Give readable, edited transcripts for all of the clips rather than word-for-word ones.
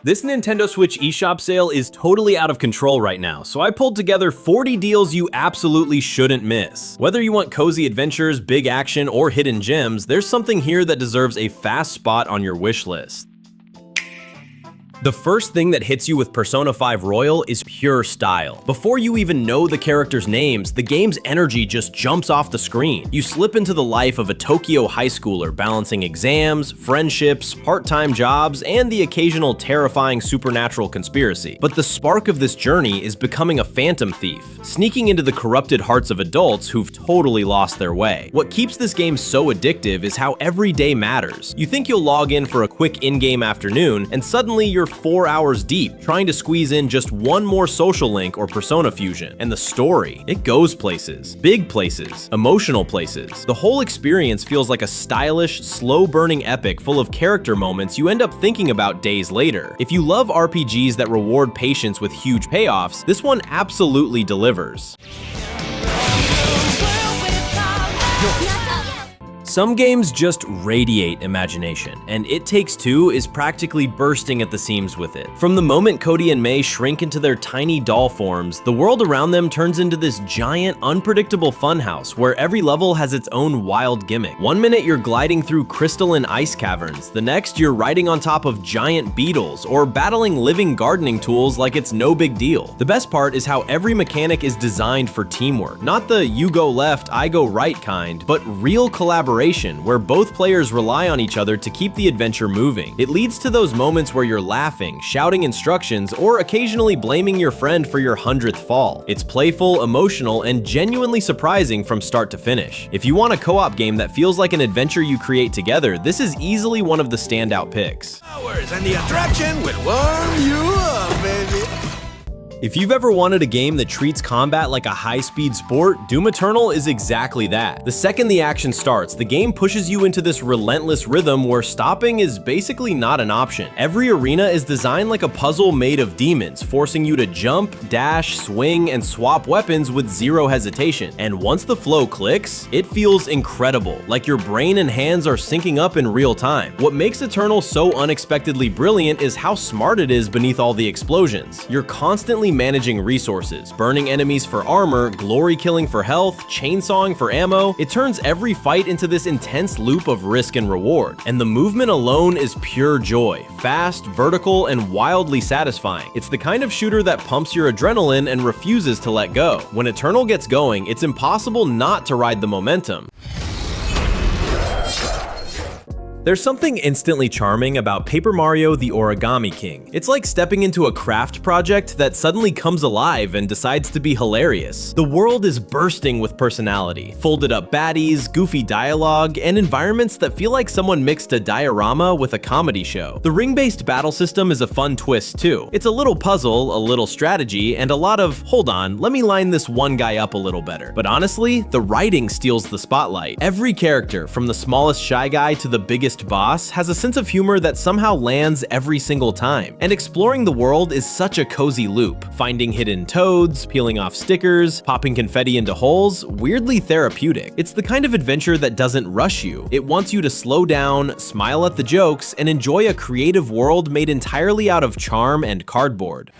This Nintendo Switch eShop sale is totally out of control right now, so I pulled together 40 deals you absolutely shouldn't miss. Whether you want cozy adventures, big action, or hidden gems, there's something here that deserves a fast spot on your wish list. The first thing that hits you with Persona 5 Royal is pure style. Before you even know the characters' names, the game's energy just jumps off the screen. You slip into the life of a Tokyo high schooler balancing exams, friendships, part-time jobs, and the occasional terrifying supernatural conspiracy. But the spark of this journey is becoming a phantom thief, sneaking into the corrupted hearts of adults who've totally lost their way. What keeps this game so addictive is how every day matters. You think you'll log in for a quick in-game afternoon, and suddenly you're 4 hours deep, trying to squeeze in just one more social link or persona fusion. And the story, it goes places. Big places. Emotional places. The whole experience feels like a stylish, slow-burning epic full of character moments you end up thinking about days later. If you love RPGs that reward patience with huge payoffs, this one absolutely delivers. Some games just radiate imagination, and It Takes Two is practically bursting at the seams with it. From the moment Cody and May shrink into their tiny doll forms, the world around them turns into this giant, unpredictable funhouse where every level has its own wild gimmick. One minute you're gliding through crystalline ice caverns, the next you're riding on top of giant beetles or battling living gardening tools like it's no big deal. The best part is how every mechanic is designed for teamwork, not the you go left, I go right kind, but real collaboration where both players rely on each other to keep the adventure moving. It leads to those moments where you're laughing, shouting instructions, or occasionally blaming your friend for your 100th fall. It's playful, emotional, and genuinely surprising from start to finish. If you want a co-op game that feels like an adventure you create together, this is easily one of the standout picks. And the attraction will warm you up, baby. If you've ever wanted a game that treats combat like a high-speed sport, Doom Eternal is exactly that. The second the action starts, the game pushes you into this relentless rhythm where stopping is basically not an option. Every arena is designed like a puzzle made of demons, forcing you to jump, dash, swing, and swap weapons with zero hesitation. And once the flow clicks, it feels incredible, like your brain and hands are syncing up in real time. What makes Eternal so unexpectedly brilliant is how smart it is beneath all the explosions. You're constantly managing resources, burning enemies for armor, glory killing for health, chainsawing for ammo. It turns every fight into this intense loop of risk and reward. And the movement alone is pure joy, fast, vertical, and wildly satisfying. It's the kind of shooter that pumps your adrenaline and refuses to let go. When Eternal gets going, it's impossible not to ride the momentum. There's something instantly charming about Paper Mario: The Origami King. It's like stepping into a craft project that suddenly comes alive and decides to be hilarious. The world is bursting with personality, folded up baddies, goofy dialogue, and environments that feel like someone mixed a diorama with a comedy show. The ring-based battle system is a fun twist too. It's a little puzzle, a little strategy, and a lot of, hold on, let me line this one guy up a little better. But honestly, the writing steals the spotlight. Every character, from the smallest shy guy to the biggest boss, has a sense of humor that somehow lands every single time. And exploring the world is such a cozy loop. Finding hidden toads, peeling off stickers, popping confetti into holes, weirdly therapeutic. It's the kind of adventure that doesn't rush you. It wants you to slow down, smile at the jokes, and enjoy a creative world made entirely out of charm and cardboard.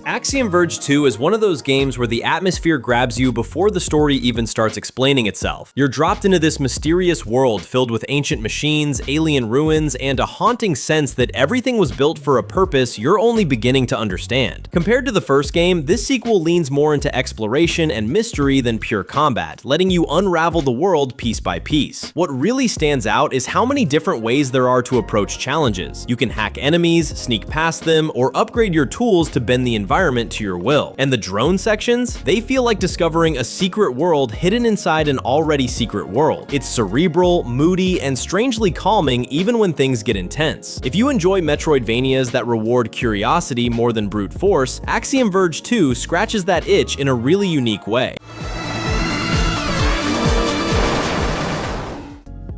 Axiom Verge 2 is one of those games where the atmosphere grabs you before the story even starts explaining itself. You're dropped into this mysterious world filled with ancient machines, alien ruins, and a haunting sense that everything was built for a purpose you're only beginning to understand. Compared to the first game, this sequel leans more into exploration and mystery than pure combat, letting you unravel the world piece by piece. What really stands out is how many different ways there are to approach challenges. You can hack enemies, sneak past them, or upgrade your tools to bend the environment to your will. And the drone sections, they feel like discovering a secret world hidden inside an already secret world. It's cerebral, moody, and strangely calming even when things get intense. If you enjoy Metroidvanias that reward curiosity more than brute force, Axiom Verge 2 scratches that itch in a really unique way.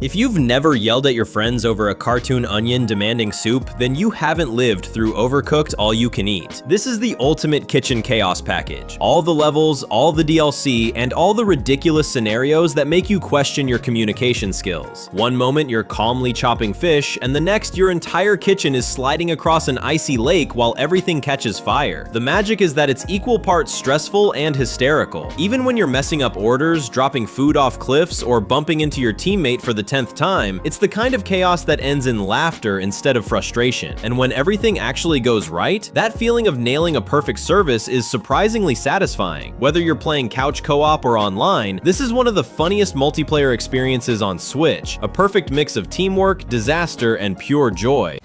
If you've never yelled at your friends over a cartoon onion demanding soup, then you haven't lived through Overcooked All You Can Eat. This is the ultimate kitchen chaos package. All the levels, all the DLC, and all the ridiculous scenarios that make you question your communication skills. One moment you're calmly chopping fish, and the next your entire kitchen is sliding across an icy lake while everything catches fire. The magic is that it's equal parts stressful and hysterical. Even when you're messing up orders, dropping food off cliffs, or bumping into your teammate for the 10th time, it's the kind of chaos that ends in laughter instead of frustration. And when everything actually goes right, that feeling of nailing a perfect service is surprisingly satisfying. Whether you're playing couch co-op or online, this is one of the funniest multiplayer experiences on Switch, a perfect mix of teamwork, disaster, and pure joy.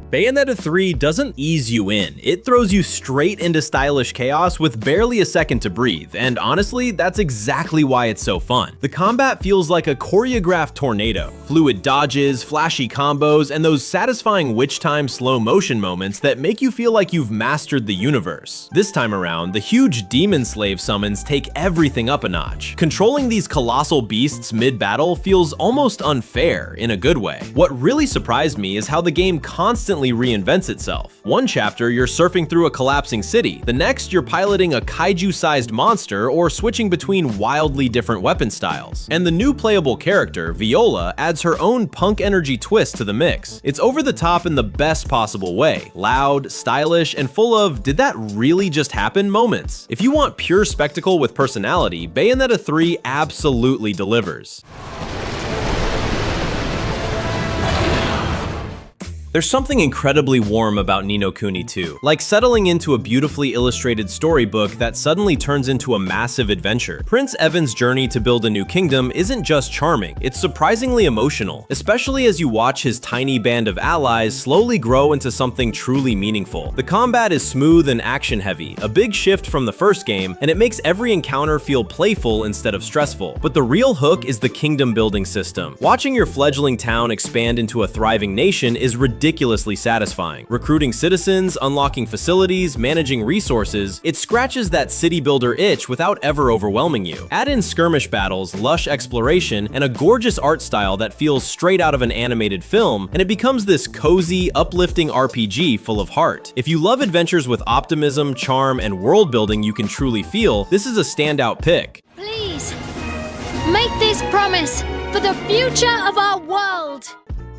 Bayonetta 3 doesn't ease you in, it throws you straight into stylish chaos with barely a second to breathe, and honestly, that's exactly why it's so fun. The combat feels like a choreographed tornado, fluid dodges, flashy combos, and those satisfying witch time slow motion moments that make you feel like you've mastered the universe. This time around, the huge demon slave summons take everything up a notch. Controlling these colossal beasts mid-battle feels almost unfair in a good way. What really surprised me is how the game constantly reinvents itself. One chapter, you're surfing through a collapsing city. The next, you're piloting a kaiju-sized monster or switching between wildly different weapon styles. And the new playable character, Viola, adds her own punk energy twist to the mix. It's over the top in the best possible way. Loud, stylish, and full of "did that really just happen?" moments. If you want pure spectacle with personality, Bayonetta 3 absolutely delivers. There's something incredibly warm about Ni no Kuni 2, like settling into a beautifully illustrated storybook that suddenly turns into a massive adventure. Prince Evan's journey to build a new kingdom isn't just charming, it's surprisingly emotional, especially as you watch his tiny band of allies slowly grow into something truly meaningful. The combat is smooth and action-heavy, a big shift from the first game, and it makes every encounter feel playful instead of stressful. But the real hook is the kingdom-building system. Watching your fledgling town expand into a thriving nation is ridiculously satisfying. Recruiting citizens, unlocking facilities, managing resources, it scratches that city builder itch without ever overwhelming you. Add in skirmish battles, lush exploration, and a gorgeous art style that feels straight out of an animated film, and it becomes this cozy, uplifting RPG full of heart. If you love adventures with optimism, charm, and world building you can truly feel, this is a standout pick. Please, make this promise for the future of our world.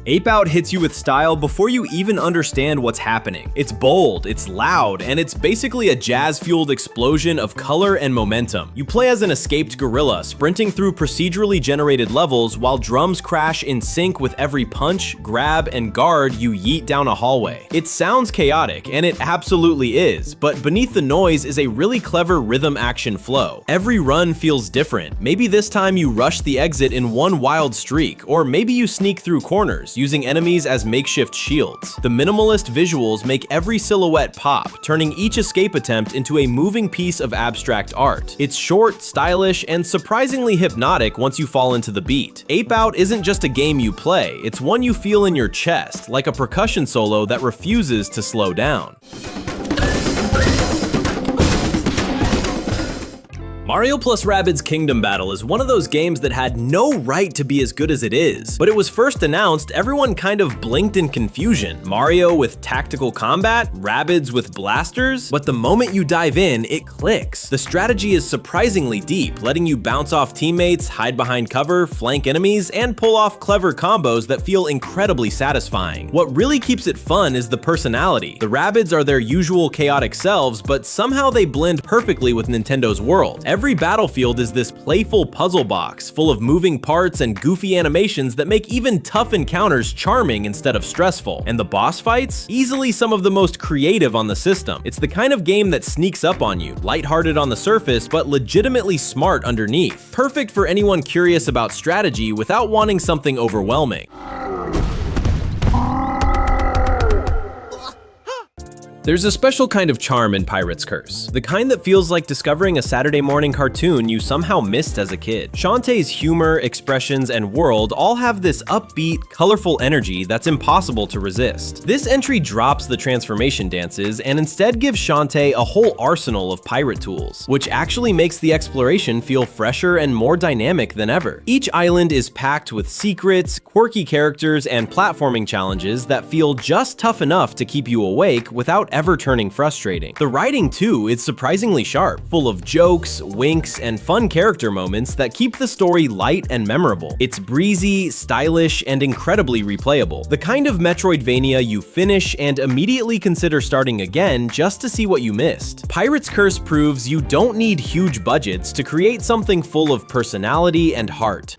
Ape Out hits you with style before you even understand what's happening. It's bold, it's loud, and it's basically a jazz-fueled explosion of color and momentum. You play as an escaped gorilla, sprinting through procedurally generated levels while drums crash in sync with every punch, grab, and guard you yeet down a hallway. It sounds chaotic, and it absolutely is, but beneath the noise is a really clever rhythm action flow. Every run feels different. Maybe this time you rush the exit in one wild streak, or maybe you sneak through corners, using enemies as makeshift shields. The minimalist visuals make every silhouette pop, turning each escape attempt into a moving piece of abstract art. It's short, stylish, and surprisingly hypnotic once you fall into the beat. Ape Out isn't just a game you play, it's one you feel in your chest, like a percussion solo that refuses to slow down. Mario plus Rabbids Kingdom Battle is one of those games that had no right to be as good as it is. But it was first announced, everyone kind of blinked in confusion. Mario with tactical combat, Rabbids with blasters, but the moment you dive in, it clicks. The strategy is surprisingly deep, letting you bounce off teammates, hide behind cover, flank enemies, and pull off clever combos that feel incredibly satisfying. What really keeps it fun is the personality. The Rabbids are their usual chaotic selves, but somehow they blend perfectly with Nintendo's world. Every battlefield is this playful puzzle box, full of moving parts and goofy animations that make even tough encounters charming instead of stressful. And the boss fights? Easily some of the most creative on the system. It's the kind of game that sneaks up on you, lighthearted on the surface, but legitimately smart underneath. Perfect for anyone curious about strategy without wanting something overwhelming. There's a special kind of charm in Pirate's Curse, the kind that feels like discovering a Saturday morning cartoon you somehow missed as a kid. Shantae's humor, expressions, and world all have this upbeat, colorful energy that's impossible to resist. This entry drops the transformation dances and instead gives Shantae a whole arsenal of pirate tools, which actually makes the exploration feel fresher and more dynamic than ever. Each island is packed with secrets, quirky characters, and platforming challenges that feel just tough enough to keep you awake without ever turning frustrating. The writing, too, is surprisingly sharp, full of jokes, winks, and fun character moments that keep the story light and memorable. It's breezy, stylish, and incredibly replayable. The kind of Metroidvania you finish and immediately consider starting again just to see what you missed. Pirate's Curse proves you don't need huge budgets to create something full of personality and heart.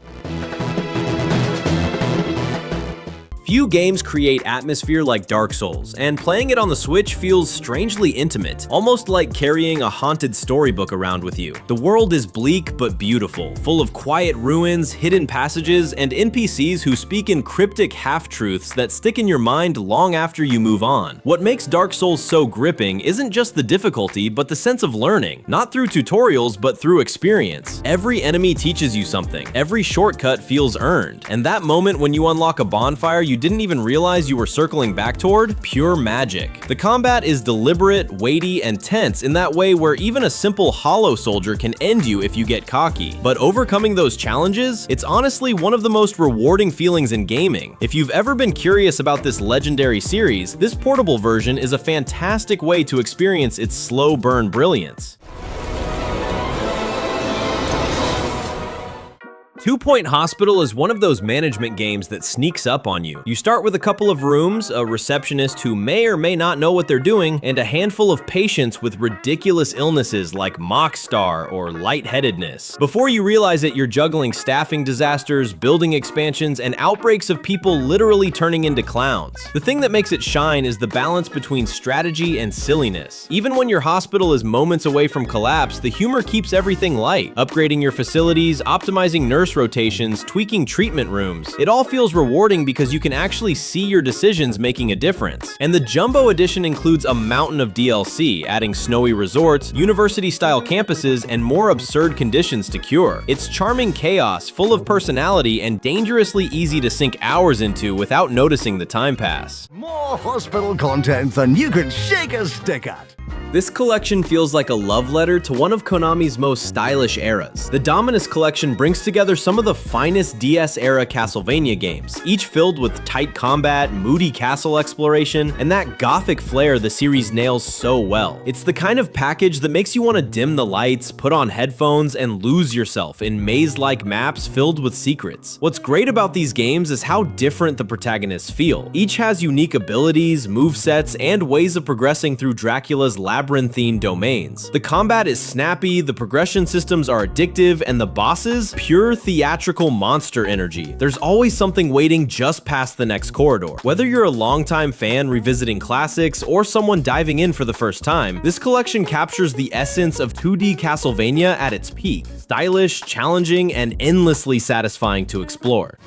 Few games create atmosphere like Dark Souls, and playing it on the Switch feels strangely intimate, almost like carrying a haunted storybook around with you. The world is bleak but beautiful, full of quiet ruins, hidden passages, and NPCs who speak in cryptic half-truths that stick in your mind long after you move on. What makes Dark Souls so gripping isn't just the difficulty, but the sense of learning, not through tutorials but through experience. Every enemy teaches you something, every shortcut feels earned, and that moment when you unlock a bonfire you didn't even realize you were circling back toward? Pure magic. The combat is deliberate, weighty, and tense in that way where even a simple hollow soldier can end you if you get cocky. But overcoming those challenges, it's honestly one of the most rewarding feelings in gaming. If you've ever been curious about this legendary series, this portable version is a fantastic way to experience its slow burn brilliance. 2 Point Hospital is one of those management games that sneaks up on you. You start with a couple of rooms, a receptionist who may or may not know what they're doing, and a handful of patients with ridiculous illnesses like Mockstar or lightheadedness. Before you realize it, you're juggling staffing disasters, building expansions, and outbreaks of people literally turning into clowns. The thing that makes it shine is the balance between strategy and silliness. Even when your hospital is moments away from collapse, the humor keeps everything light. Upgrading your facilities, optimizing nurse rotations, tweaking treatment rooms. It all feels rewarding because you can actually see your decisions making a difference. And the Jumbo Edition includes a mountain of DLC, adding snowy resorts, university-style campuses, and more absurd conditions to cure. It's charming chaos, full of personality, and dangerously easy to sink hours into without noticing the time pass. More hospital content than you could shake a stick at. This collection feels like a love letter to one of Konami's most stylish eras. The Dominus collection brings together some of the finest DS-era Castlevania games, each filled with tight combat, moody castle exploration, and that gothic flair the series nails so well. It's the kind of package that makes you want to dim the lights, put on headphones, and lose yourself in maze-like maps filled with secrets. What's great about these games is how different the protagonists feel. Each has unique abilities, movesets, and ways of progressing through Dracula's labyrinthine domains. The combat is snappy, the progression systems are addictive, and the bosses, pure theatrical monster energy. There's always something waiting just past the next corridor. Whether you're a longtime fan revisiting classics or someone diving in for the first time, this collection captures the essence of 2D Castlevania at its peak. Stylish, challenging, and endlessly satisfying to explore.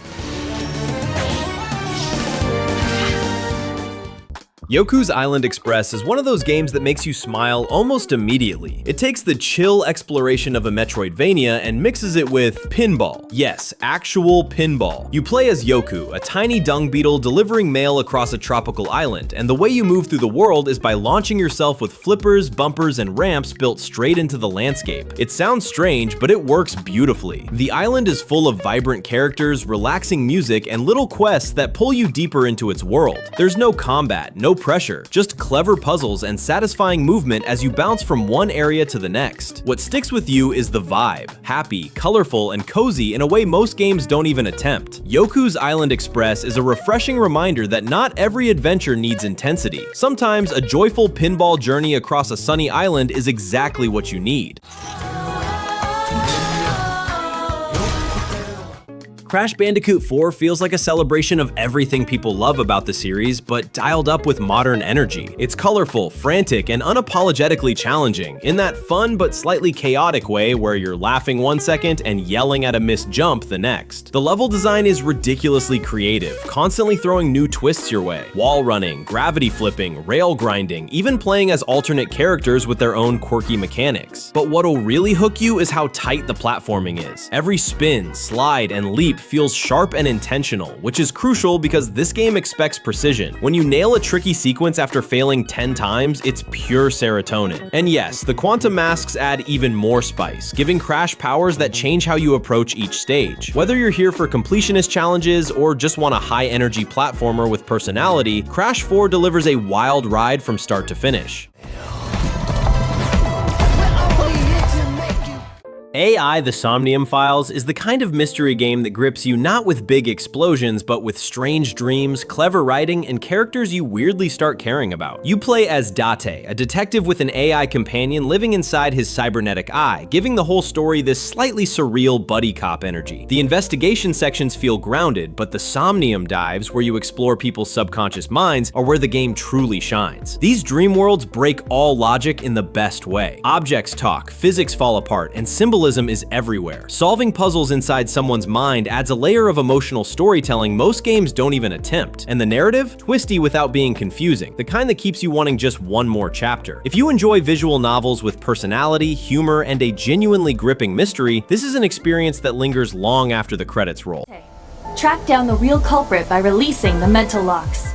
Yoku's Island Express is one of those games that makes you smile almost immediately. It takes the chill exploration of a Metroidvania and mixes it with pinball. Yes, actual pinball. You play as Yoku, a tiny dung beetle delivering mail across a tropical island, and the way you move through the world is by launching yourself with flippers, bumpers, and ramps built straight into the landscape. It sounds strange, but it works beautifully. The island is full of vibrant characters, relaxing music, and little quests that pull you deeper into its world. There's no combat, no pressure, just clever puzzles and satisfying movement as you bounce from one area to the next. What sticks with you is the vibe, happy, colorful, and cozy in a way most games don't even attempt. Yoku's Island Express is a refreshing reminder that not every adventure needs intensity. Sometimes a joyful pinball journey across a sunny island is exactly what you need. Crash Bandicoot 4 feels like a celebration of everything people love about the series, but dialed up with modern energy. It's colorful, frantic, and unapologetically challenging, in that fun but slightly chaotic way where you're laughing one second and yelling at a missed jump the next. The level design is ridiculously creative, constantly throwing new twists your way. Wall running, gravity flipping, rail grinding, even playing as alternate characters with their own quirky mechanics. But what'll really hook you is how tight the platforming is. Every spin, slide, and leap feels sharp and intentional, which is crucial because this game expects precision. When you nail a tricky sequence after failing 10 times, it's pure serotonin. And yes, the quantum masks add even more spice, giving Crash powers that change how you approach each stage. Whether you're here for completionist challenges or just want a high-energy platformer with personality, Crash 4 delivers a wild ride from start to finish. AI The Somnium Files is the kind of mystery game that grips you not with big explosions, but with strange dreams, clever writing, and characters you weirdly start caring about. You play as Date, a detective with an AI companion living inside his cybernetic eye, giving the whole story this slightly surreal buddy cop energy. The investigation sections feel grounded, but the Somnium dives, where you explore people's subconscious minds, are where the game truly shines. These dream worlds break all logic in the best way. Objects talk, physics fall apart, and symbolism is everywhere. Solving puzzles inside someone's mind adds a layer of emotional storytelling most games don't even attempt. And the narrative? Twisty without being confusing, the kind that keeps you wanting just one more chapter. If you enjoy visual novels with personality, humor, and a genuinely gripping mystery, this is an experience that lingers long after the credits roll. Track down the real culprit by releasing the mental locks.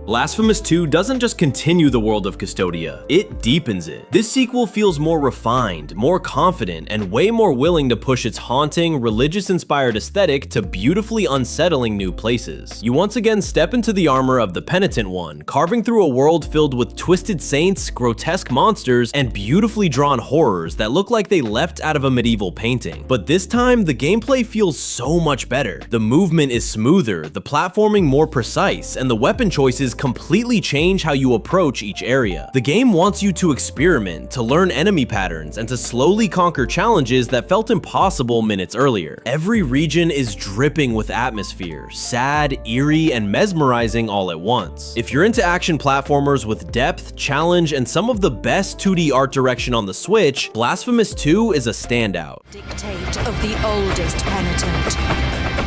Blasphemous 2 doesn't just continue the world of Custodia, it deepens it. This sequel feels more refined, more confident, and way more willing to push its haunting, religious-inspired aesthetic to beautifully unsettling new places. You once again step into the armor of the Penitent One, carving through a world filled with twisted saints, grotesque monsters, and beautifully drawn horrors that look like they leapt out of a medieval painting. But this time, the gameplay feels so much better. The movement is smoother, the platforming more precise, and the weapon choices completely change how you approach each area. The game wants you to experiment, to learn enemy patterns, and to slowly conquer challenges that felt impossible minutes earlier. Every region is dripping with atmosphere, sad, eerie, and mesmerizing all at once. If you're into action platformers with depth, challenge, and some of the best 2D art direction on the Switch, Blasphemous 2 is a standout. Dictate of the oldest penitent,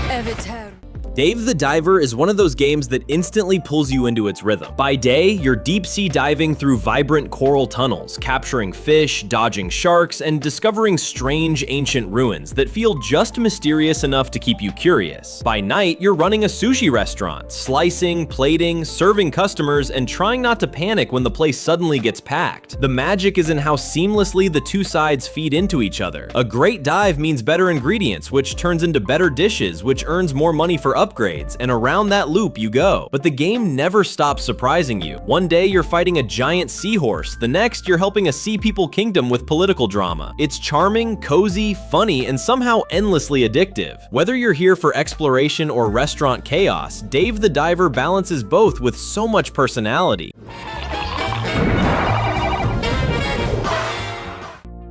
Eviter. Dave the Diver is one of those games that instantly pulls you into its rhythm. By day, you're deep-sea diving through vibrant coral tunnels, capturing fish, dodging sharks, and discovering strange ancient ruins that feel just mysterious enough to keep you curious. By night, you're running a sushi restaurant, slicing, plating, serving customers, and trying not to panic when the place suddenly gets packed. The magic is in how seamlessly the two sides feed into each other. A great dive means better ingredients, which turns into better dishes, which earns more money for upgrades, and around that loop you go. But the game never stops surprising you. One day you're fighting a giant seahorse, the next you're helping a sea people kingdom with political drama. It's charming, cozy, funny, and somehow endlessly addictive. Whether you're here for exploration or restaurant chaos, Dave the Diver balances both with so much personality.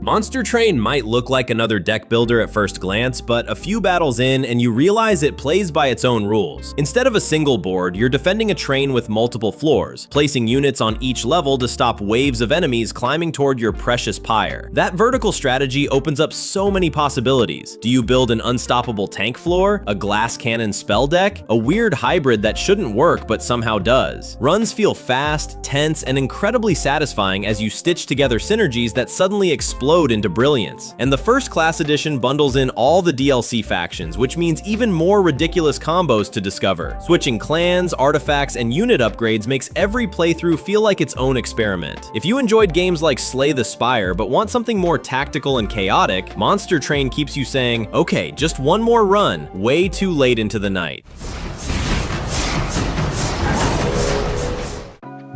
Monster Train might look like another deck builder at first glance, but a few battles in and you realize it plays by its own rules. Instead of a single board, you're defending a train with multiple floors, placing units on each level to stop waves of enemies climbing toward your precious pyre. That vertical strategy opens up so many possibilities. Do you build an unstoppable tank floor, a glass cannon spell deck, a weird hybrid that shouldn't work but somehow does? Runs feel fast, tense, and incredibly satisfying as you stitch together synergies that suddenly explode into brilliance. And the First Class Edition bundles in all the DLC factions, which means even more ridiculous combos to discover. Switching clans, artifacts, and unit upgrades makes every playthrough feel like its own experiment. If you enjoyed games like Slay the Spire but want something more tactical and chaotic, Monster Train keeps you saying, okay, just one more run, way too late into the night.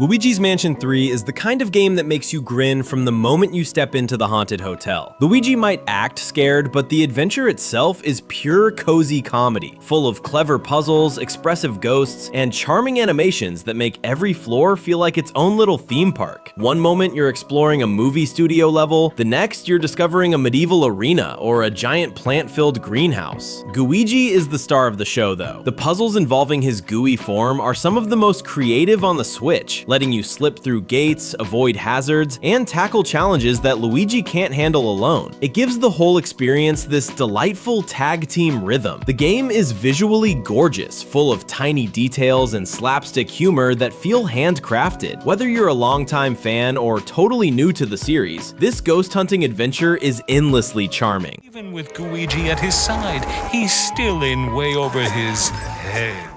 Luigi's Mansion 3 is the kind of game that makes you grin from the moment you step into the haunted hotel. Luigi might act scared, but the adventure itself is pure cozy comedy, full of clever puzzles, expressive ghosts, and charming animations that make every floor feel like its own little theme park. One moment you're exploring a movie studio level, the next you're discovering a medieval arena or a giant plant-filled greenhouse. Luigi is the star of the show though. The puzzles involving his gooey form are some of the most creative on the Switch, letting you slip through gates, avoid hazards, and tackle challenges that Luigi can't handle alone. It gives the whole experience this delightful tag team rhythm. The game is visually gorgeous, full of tiny details and slapstick humor that feel handcrafted. Whether you're a longtime fan or totally new to the series, this ghost hunting adventure is endlessly charming. Even with Luigi at his side, he's still in way over his head.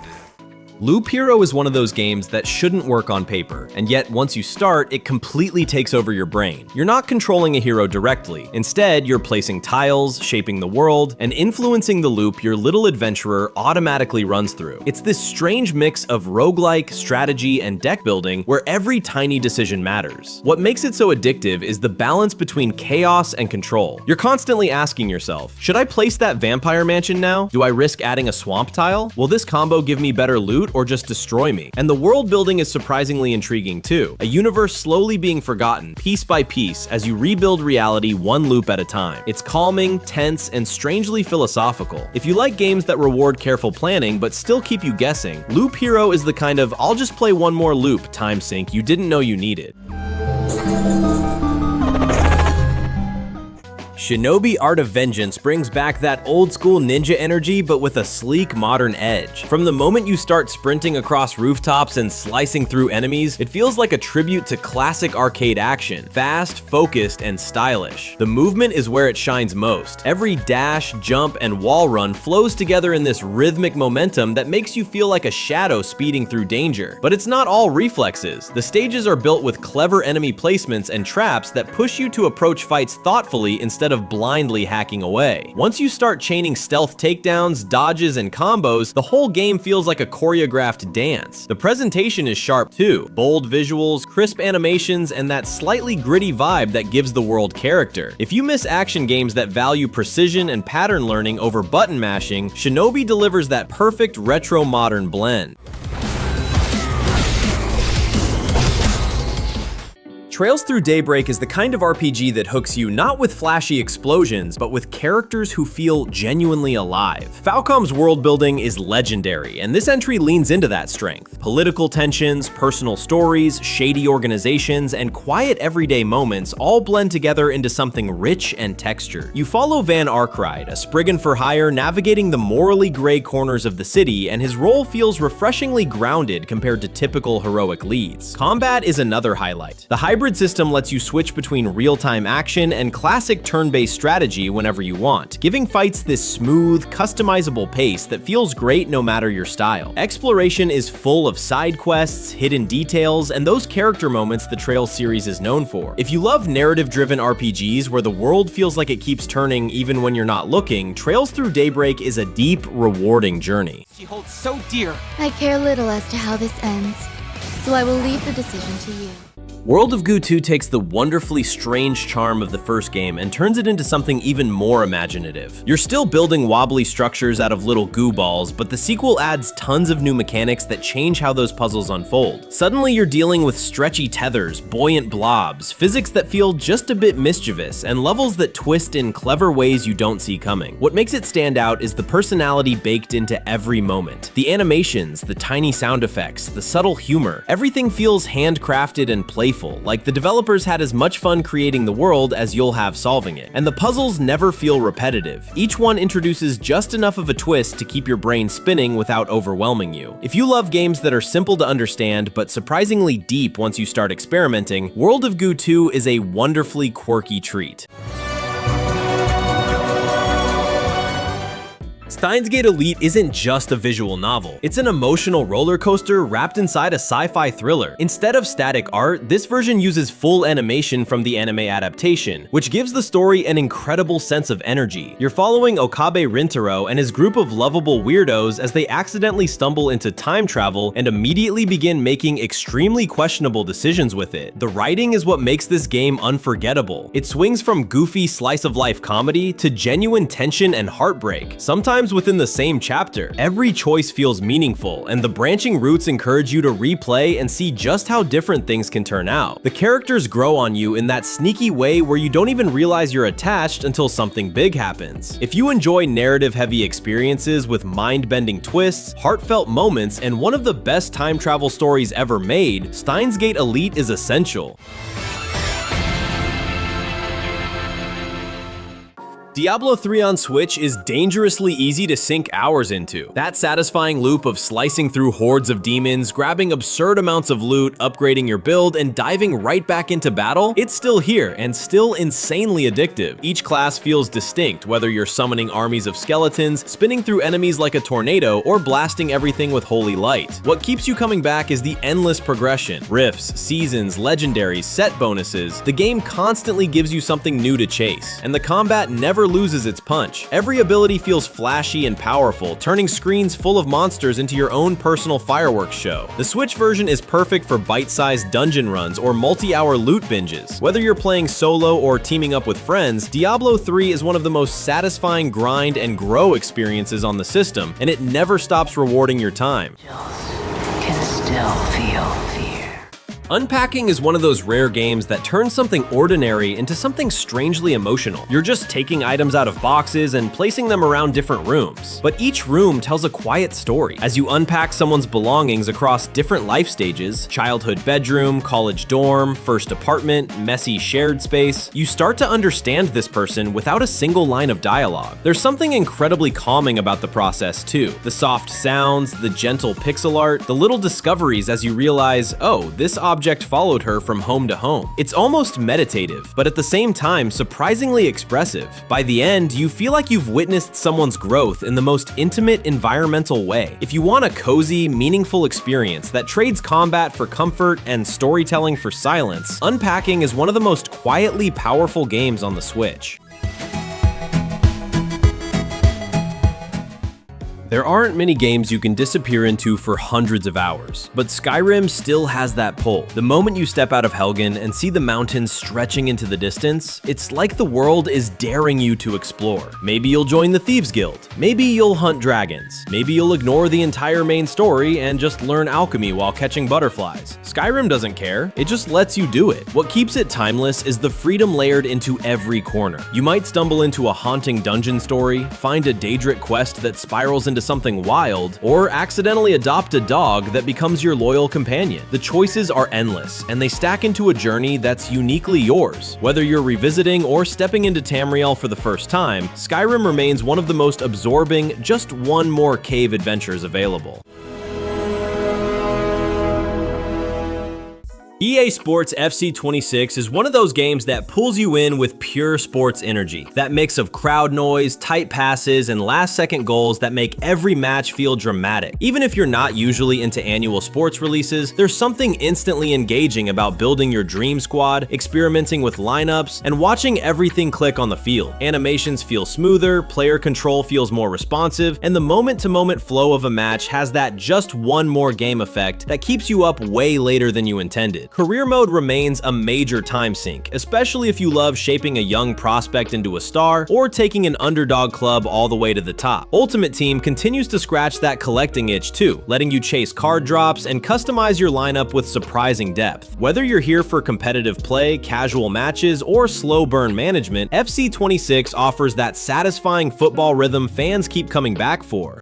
Loop Hero is one of those games that shouldn't work on paper, and yet once you start, it completely takes over your brain. You're not controlling a hero directly. Instead, you're placing tiles, shaping the world, and influencing the loop your little adventurer automatically runs through. It's this strange mix of roguelike, strategy, and deck building where every tiny decision matters. What makes it so addictive is the balance between chaos and control. You're constantly asking yourself, should I place that vampire mansion now? Do I risk adding a swamp tile? Will this combo give me better loot or just destroy me? And the world building is surprisingly intriguing too. A universe slowly being forgotten, piece by piece, as you rebuild reality one loop at a time. It's calming, tense, and strangely philosophical. If you like games that reward careful planning but still keep you guessing, Loop Hero is the kind of I'll just play one more loop time sink you didn't know you needed. SHINOBI Art of Vengeance brings back that old school ninja energy but with a sleek modern edge. From the moment you start sprinting across rooftops and slicing through enemies, it feels like a tribute to classic arcade action, fast, focused, and stylish. The movement is where it shines most. Every dash, jump, and wall run flows together in this rhythmic momentum that makes you feel like a shadow speeding through danger. But it's not all reflexes. The stages are built with clever enemy placements and traps that push you to approach fights thoughtfully instead of blindly hacking away. Once you start chaining stealth takedowns, dodges, and combos, the whole game feels like a choreographed dance. The presentation is sharp too. Bold visuals, crisp animations, and that slightly gritty vibe that gives the world character. If you miss action games that value precision and pattern learning over button mashing, SHINOBI delivers that perfect retro-modern blend. Trails Through Daybreak is the kind of RPG that hooks you not with flashy explosions, but with characters who feel genuinely alive. Falcom's world building is legendary, and this entry leans into that strength. Political tensions, personal stories, shady organizations, and quiet everyday moments all blend together into something rich and textured. You follow Van Arkwright, a Spriggan for hire navigating the morally gray corners of the city, and his role feels refreshingly grounded compared to typical heroic leads. Combat is another highlight. The hybrid system lets you switch between real-time action and classic turn-based strategy whenever you want, giving fights this smooth, customizable pace that feels great no matter your style. Exploration is full of side quests, hidden details, and those character moments the Trails series is known for. If you love narrative-driven RPGs where the world feels like it keeps turning even when you're not looking, Trails Through Daybreak is a deep, rewarding journey. She holds so dear. I care little as to how this ends, so I will leave the decision to you. World of Goo 2 takes the wonderfully strange charm of the first game and turns it into something even more imaginative. You're still building wobbly structures out of little goo balls, but the sequel adds tons of new mechanics that change how those puzzles unfold. Suddenly you're dealing with stretchy tethers, buoyant blobs, physics that feel just a bit mischievous, and levels that twist in clever ways you don't see coming. What makes it stand out is the personality baked into every moment. The animations, the tiny sound effects, the subtle humor, everything feels handcrafted and playful, like the developers had as much fun creating the world as you'll have solving it. And the puzzles never feel repetitive. Each one introduces just enough of a twist to keep your brain spinning without overwhelming you. If you love games that are simple to understand but surprisingly deep once you start experimenting, World of Goo 2 is a wonderfully quirky treat. Steins Gate Elite isn't just a visual novel. It's an emotional roller coaster wrapped inside a sci-fi thriller. Instead of static art, this version uses full animation from the anime adaptation, which gives the story an incredible sense of energy. You're following Okabe Rintaro and his group of lovable weirdos as they accidentally stumble into time travel and immediately begin making extremely questionable decisions with it. The writing is what makes this game unforgettable. It swings from goofy slice-of-life comedy to genuine tension and heartbreak, sometimes within the same chapter. Every choice feels meaningful, and the branching routes encourage you to replay and see just how different things can turn out. The characters grow on you in that sneaky way where you don't even realize you're attached until something big happens. If you enjoy narrative-heavy experiences with mind-bending twists, heartfelt moments, and one of the best time travel stories ever made, Steins Gate Elite is essential. Diablo 3 on Switch is dangerously easy to sink hours into. That satisfying loop of slicing through hordes of demons, grabbing absurd amounts of loot, upgrading your build, and diving right back into battle, it's still here and still insanely addictive. Each class feels distinct, whether you're summoning armies of skeletons, spinning through enemies like a tornado, or blasting everything with holy light. What keeps you coming back is the endless progression. Rifts, seasons, legendaries, set bonuses. The game constantly gives you something new to chase, and the combat never loses its punch. Every ability feels flashy and powerful, turning screens full of monsters into your own personal fireworks show. The Switch version is perfect for bite-sized dungeon runs or multi-hour loot binges. Whether you're playing solo or teaming up with friends, Diablo 3 is one of the most satisfying grind and grow experiences on the system, and it never stops rewarding your time. Can still feel fear. Unpacking is one of those rare games that turns something ordinary into something strangely emotional. You're just taking items out of boxes and placing them around different rooms. But each room tells a quiet story. As you unpack someone's belongings across different life stages, childhood bedroom, college dorm, first apartment, messy shared space, you start to understand this person without a single line of dialogue. There's something incredibly calming about the process too. The soft sounds, the gentle pixel art, the little discoveries as you realize, oh, this object followed her from home to home. It's almost meditative, but at the same time surprisingly expressive. By the end, you feel like you've witnessed someone's growth in the most intimate, environmental way. If you want a cozy, meaningful experience that trades combat for comfort and storytelling for silence, Unpacking is one of the most quietly powerful games on the Switch. There aren't many games you can disappear into for hundreds of hours, but Skyrim still has that pull. The moment you step out of Helgen and see the mountains stretching into the distance, it's like the world is daring you to explore. Maybe you'll join the Thieves Guild. Maybe you'll hunt dragons. Maybe you'll ignore the entire main story and just learn alchemy while catching butterflies. Skyrim doesn't care, it just lets you do it. What keeps it timeless is the freedom layered into every corner. You might stumble into a haunting dungeon story, find a Daybreak quest that spirals into something wild, or accidentally adopt a dog that becomes your loyal companion. The choices are endless, and they stack into a journey that's uniquely yours. Whether you're revisiting or stepping into Tamriel for the first time, Skyrim remains one of the most absorbing, just one more cave adventures available. EA Sports FC 26 is one of those games that pulls you in with pure sports energy. That mix of crowd noise, tight passes, and last-second goals that make every match feel dramatic. Even if you're not usually into annual sports releases, there's something instantly engaging about building your dream squad, experimenting with lineups, and watching everything click on the field. Animations feel smoother, player control feels more responsive, and the moment-to-moment flow of a match has that just one more game effect that keeps you up way later than you intended. Career mode remains a major time sink, especially if you love shaping a young prospect into a star or taking an underdog club all the way to the top. Ultimate Team continues to scratch that collecting itch too, letting you chase card drops and customize your lineup with surprising depth. Whether you're here for competitive play, casual matches, or slow burn management, FC 26 offers that satisfying football rhythm fans keep coming back for.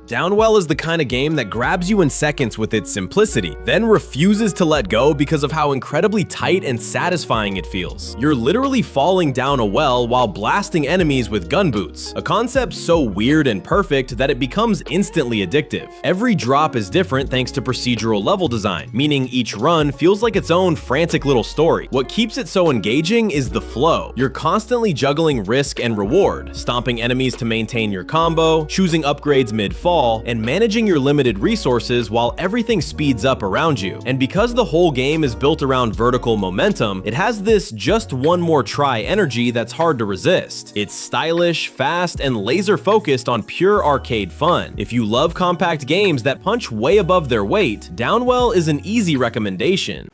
Downwell is the kind of game that grabs you in seconds with its simplicity, then refuses to let go because of how incredibly tight and satisfying it feels. You're literally falling down a well while blasting enemies with gun boots, a concept so weird and perfect that it becomes instantly addictive. Every drop is different thanks to procedural level design, meaning each run feels like its own frantic little story. What keeps it so engaging is the flow. You're constantly juggling risk and reward, stomping enemies to maintain your combo, choosing upgrades mid-fall, and managing your limited resources while everything speeds up around you. And because the whole game is built around vertical momentum, it has this just one more try energy that's hard to resist. It's stylish, fast, and laser-focused on pure arcade fun. If you love compact games that punch way above their weight, Downwell is an easy recommendation.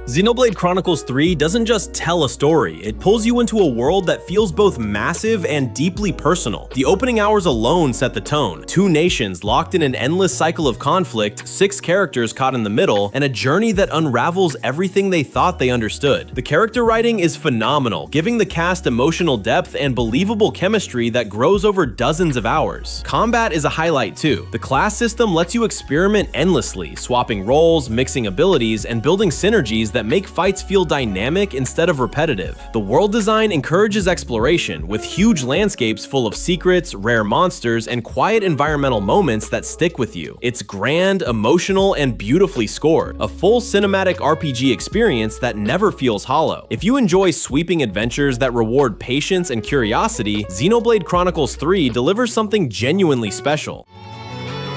Xenoblade Chronicles 3 doesn't just tell a story, it pulls you into a world that feels both massive and deeply personal. The opening hours alone set the tone. 2 nations locked in an endless cycle of conflict, 6 characters caught in the middle, and a journey that unravels everything they thought they understood. The character writing is phenomenal, giving the cast emotional depth and believable chemistry that grows over dozens of hours. Combat is a highlight too. The class system lets you experiment endlessly, swapping roles, mixing abilities, and building synergies that make fights feel dynamic instead of repetitive. The world design encourages exploration, with huge landscapes full of secrets, rare monsters, and quiet environmental moments that stick with you. It's grand, emotional, and beautifully scored, a full cinematic RPG experience that never feels hollow. If you enjoy sweeping adventures that reward patience and curiosity, Xenoblade Chronicles 3 delivers something genuinely special.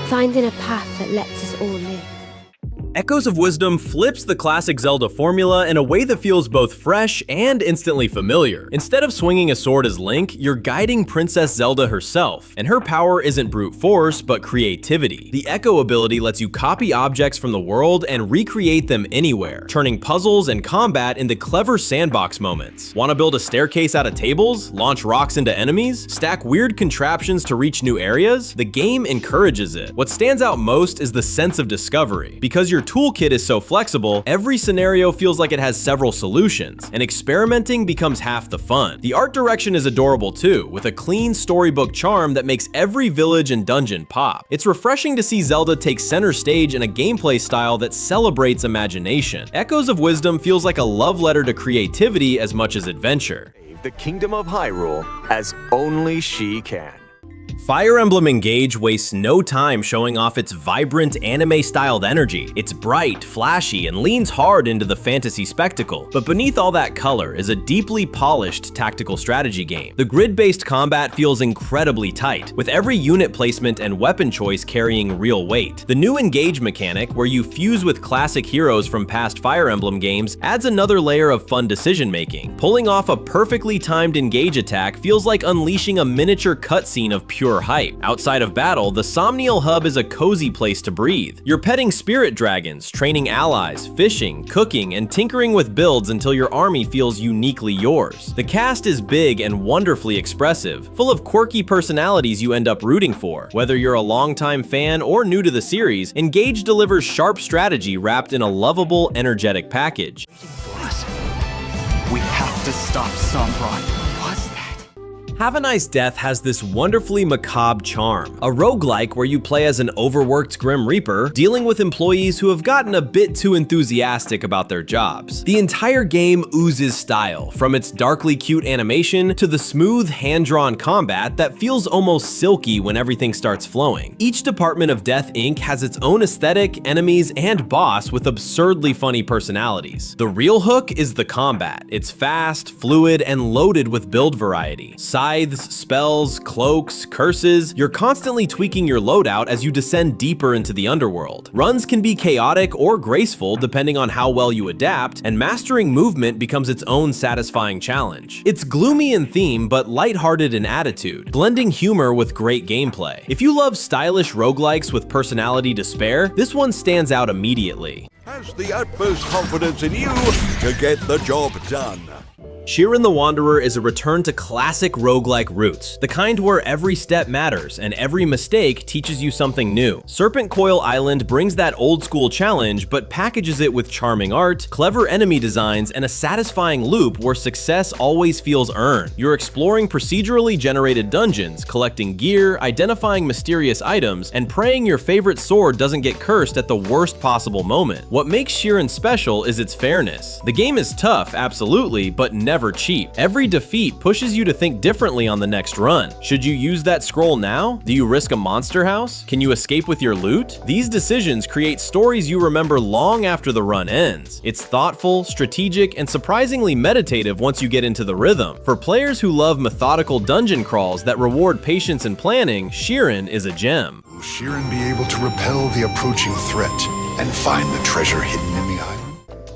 Finding a path that lets us all live. Echoes of Wisdom flips the classic Zelda formula in a way that feels both fresh and instantly familiar. Instead of swinging a sword as Link, you're guiding Princess Zelda herself, and her power isn't brute force, but creativity. The Echo ability lets you copy objects from the world and recreate them anywhere, turning puzzles and combat into clever sandbox moments. Want to build a staircase out of tables? Launch rocks into enemies? Stack weird contraptions to reach new areas? The game encourages it. What stands out most is the sense of discovery. Because your toolkit is so flexible, every scenario feels like it has several solutions, and experimenting becomes half the fun. The art direction is adorable too, with a clean storybook charm that makes every village and dungeon pop. It's refreshing to see Zelda take center stage in a gameplay style that celebrates imagination. Echoes of Wisdom feels like a love letter to creativity as much as adventure. The kingdom of Hyrule as only she can. Fire Emblem Engage wastes no time showing off its vibrant anime-styled energy. It's bright, flashy, and leans hard into the fantasy spectacle. But beneath all that color is a deeply polished tactical strategy game. The grid-based combat feels incredibly tight, with every unit placement and weapon choice carrying real weight. The new Engage mechanic, where you fuse with classic heroes from past Fire Emblem games, adds another layer of fun decision-making. Pulling off a perfectly timed Engage attack feels like unleashing a miniature cutscene of pure hype. Outside of battle, the Somnium Hub is a cozy place to breathe. You're petting spirit dragons, training allies, fishing, cooking, and tinkering with builds until your army feels uniquely yours. The cast is big and wonderfully expressive, full of quirky personalities you end up rooting for. Whether you're a longtime fan or new to the series, Engage delivers sharp strategy wrapped in a lovable, energetic package. We have to stop Sombron. Have a Nice Death has this wonderfully macabre charm, a roguelike where you play as an overworked Grim Reaper, dealing with employees who have gotten a bit too enthusiastic about their jobs. The entire game oozes style, from its darkly cute animation to the smooth, hand-drawn combat that feels almost silky when everything starts flowing. Each department of Death Inc. has its own aesthetic, enemies, and boss with absurdly funny personalities. The real hook is the combat. It's fast, fluid, and loaded with build variety. Scythes, spells, cloaks, curses, you're constantly tweaking your loadout as you descend deeper into the underworld. Runs can be chaotic or graceful depending on how well you adapt, and mastering movement becomes its own satisfying challenge. It's gloomy in theme but lighthearted in attitude, blending humor with great gameplay. If you love stylish roguelikes with personality to spare, this one stands out immediately. Has the utmost confidence in you to get the job done. Shiren the Wanderer is a return to classic roguelike roots, the kind where every step matters and every mistake teaches you something new. Serpentcoil Island brings that old-school challenge, but packages it with charming art, clever enemy designs, and a satisfying loop where success always feels earned. You're exploring procedurally generated dungeons, collecting gear, identifying mysterious items, and praying your favorite sword doesn't get cursed at the worst possible moment. What makes Shiren special is its fairness. The game is tough, absolutely, but never cheap. Every defeat pushes you to think differently on the next run. Should you use that scroll now? Do you risk a monster house? Can you escape with your loot? These decisions create stories you remember long after the run ends. It's thoughtful, strategic, and surprisingly meditative once you get into the rhythm. For players who love methodical dungeon crawls that reward patience and planning, Shiren is a gem. Will Shiren be able to repel the approaching threat and find the treasure hidden in the island?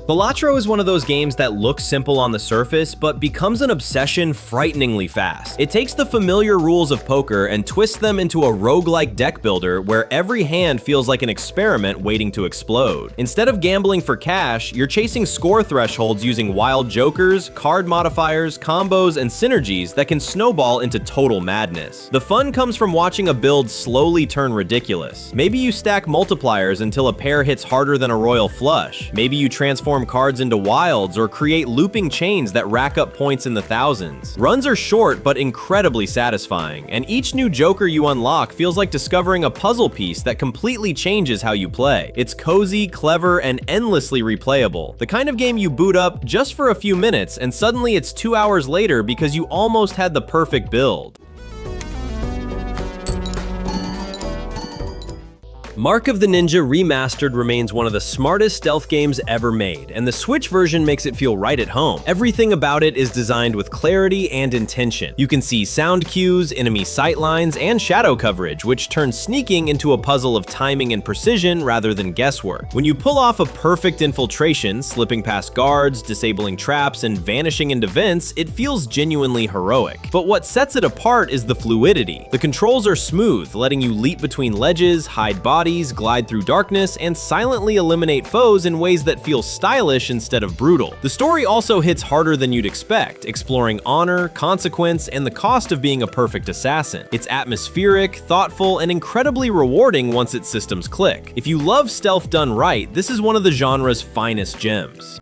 Balatro is one of those games that looks simple on the surface, but becomes an obsession frighteningly fast. It takes the familiar rules of poker and twists them into a roguelike deck builder where every hand feels like an experiment waiting to explode. Instead of gambling for cash, you're chasing score thresholds using wild jokers, card modifiers, combos, and synergies that can snowball into total madness. The fun comes from watching a build slowly turn ridiculous. Maybe you stack multipliers until a pair hits harder than a royal flush. Maybe you transform cards into wilds or create looping chains that rack up points in the thousands. Runs are short but incredibly satisfying, and each new joker you unlock feels like discovering a puzzle piece that completely changes how you play. It's cozy, clever, and endlessly replayable. The kind of game you boot up just for a few minutes and suddenly it's 2 hours later because you almost had the perfect build. Mark of the Ninja Remastered remains one of the smartest stealth games ever made, and the Switch version makes it feel right at home. Everything about it is designed with clarity and intention. You can see sound cues, enemy sightlines, and shadow coverage, which turns sneaking into a puzzle of timing and precision rather than guesswork. When you pull off a perfect infiltration, slipping past guards, disabling traps, and vanishing into vents, it feels genuinely heroic. But what sets it apart is the fluidity. The controls are smooth, letting you leap between ledges, hide bodies, glide through darkness, and silently eliminate foes in ways that feel stylish instead of brutal. The story also hits harder than you'd expect, exploring honor, consequence, and the cost of being a perfect assassin. It's atmospheric, thoughtful, and incredibly rewarding once its systems click. If you love stealth done right, this is one of the genre's finest gems.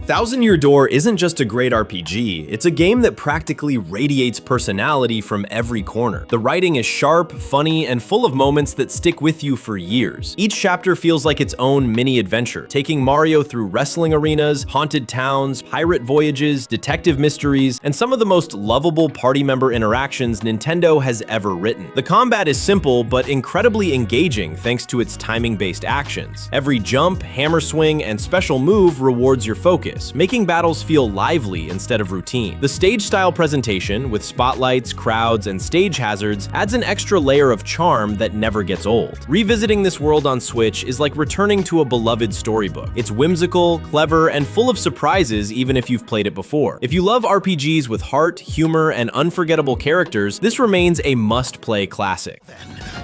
Thousand Year Door isn't just a great RPG, it's a game that practically radiates personality from every corner. The writing is sharp, funny, and full of moments that stick with you for years. Each chapter feels like its own mini-adventure, taking Mario through wrestling arenas, haunted towns, pirate voyages, detective mysteries, and some of the most lovable party member interactions Nintendo has ever written. The combat is simple, but incredibly engaging thanks to its timing-based actions. Every jump, hammer swing, and special move rewards your focus, making battles feel lively instead of routine. The stage-style presentation, with spotlights, crowds, and stage hazards, adds an extra layer of charm that never gets old. Revisiting this world on Switch is like returning to a beloved storybook. It's whimsical, clever, and full of surprises even if you've played it before. If you love RPGs with heart, humor, and unforgettable characters, this remains a must-play classic.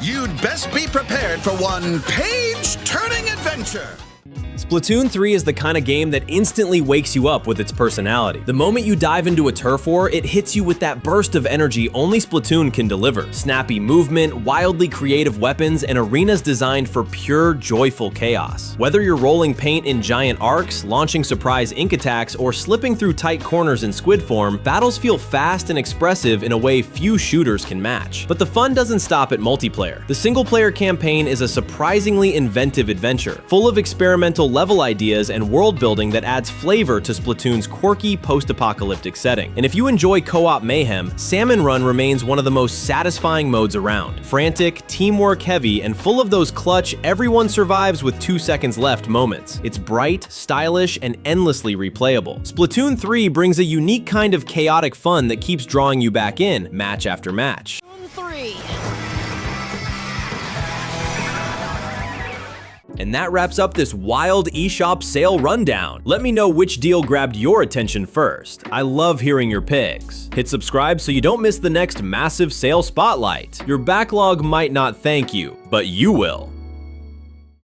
You'd best be prepared for one page-turning adventure. Splatoon 3 is the kind of game that instantly wakes you up with its personality. The moment you dive into a turf war, it hits you with that burst of energy only Splatoon can deliver. Snappy movement, wildly creative weapons, and arenas designed for pure, joyful chaos. Whether you're rolling paint in giant arcs, launching surprise ink attacks, or slipping through tight corners in squid form, battles feel fast and expressive in a way few shooters can match. But the fun doesn't stop at multiplayer. The single-player campaign is a surprisingly inventive adventure, full of experimental level ideas and world building that adds flavor to Splatoon's quirky post-apocalyptic setting. And if you enjoy co-op mayhem, Salmon Run remains one of the most satisfying modes around. Frantic, teamwork heavy, and full of those clutch, everyone survives with 2 seconds left moments. It's bright, stylish, and endlessly replayable. Splatoon 3 brings a unique kind of chaotic fun that keeps drawing you back in, match after match. And that wraps up this wild eShop sale rundown. Let me know which deal grabbed your attention first. I love hearing your picks. Hit subscribe so you don't miss the next massive sale spotlight. Your backlog might not thank you, but you will.